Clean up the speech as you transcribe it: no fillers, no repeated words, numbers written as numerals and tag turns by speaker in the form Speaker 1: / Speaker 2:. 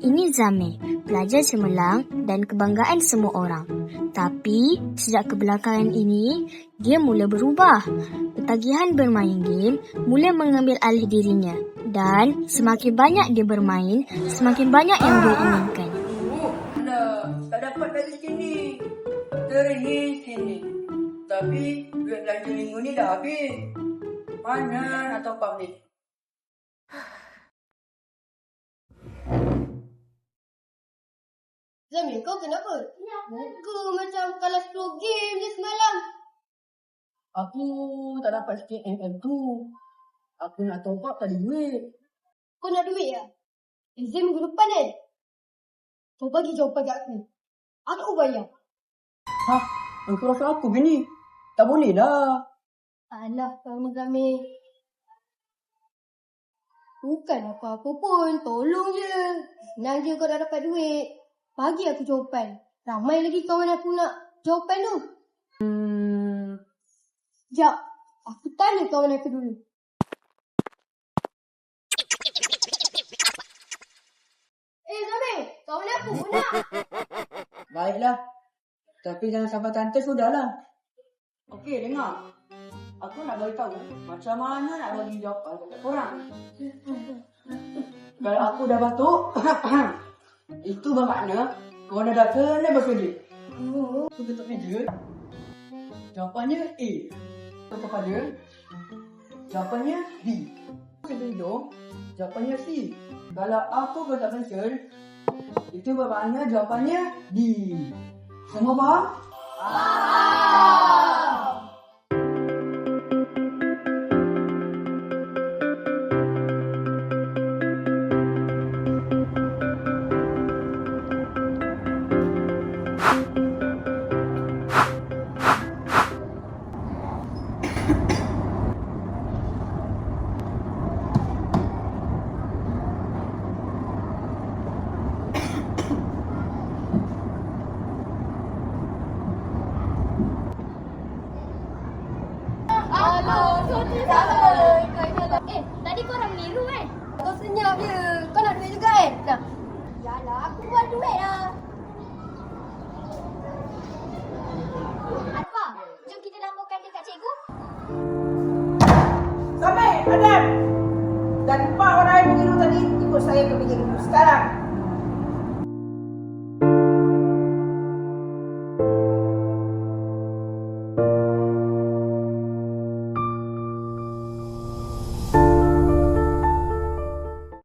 Speaker 1: Ini Zamir, pelajar cemerlang dan kebanggaan semua orang. Tapi, sejak kebelakangan ini, dia mula berubah. Ketagihan bermain game mula mengambil alih dirinya. Dan semakin banyak dia bermain, semakin banyak yang dia inginkan.
Speaker 2: Tak dapat lagi sini. Teringin sini. Tapi duit belanja minggu ni dah habis. Mana nak top up ni?
Speaker 3: Zamir, kau kenapa? Muka macam kalah 10 game je semalam.
Speaker 2: Aku tak dapat sikit MM tu. Aku nak top up tak ada duit.
Speaker 3: Kau nak duit ya? Exam minggu depan kan? Kau bagi jawapan kat aku. Aku bayar.
Speaker 2: Hah? Engkau rasa aku ke ni? Tak boleh dah.
Speaker 3: Alah, kamu Zamir. Bukan apa-apa pun. Tolong je. Senang je kau dah dapat duit. Bagi aku jawapan. Ramai lagi kawan aku nak jawapan tu. Sekejap. Aku tanya kawan aku dulu. Zamir. Kawan aku pun nak.
Speaker 2: Baiklah. Tapi jangan sampai tante sudahlah. Okey, dengar. Aku nak beritahu macam mana nak bagi jawapan kepada korang. Kalau aku dah batuk, itu bermakna korang dah kena bekerja. Aku tutup meja. Jawapannya A. Tutup kepala. Jawapannya B. Tutup hidung. Jawapannya C. Kalau aku kotak pensel, itu bermakna jawapannya D. Semua faham?
Speaker 3: Tadi korang meniru kan? Kau senyap je. Kau nak duit juga kan? Nah. Yalah, aku buat duit lah. Alfa, jom kita laporkan dekat cikgu.
Speaker 4: Sampai, Adam! Dan 4 orang yang mengiru tadi ikut saya ke bilik guru sekarang.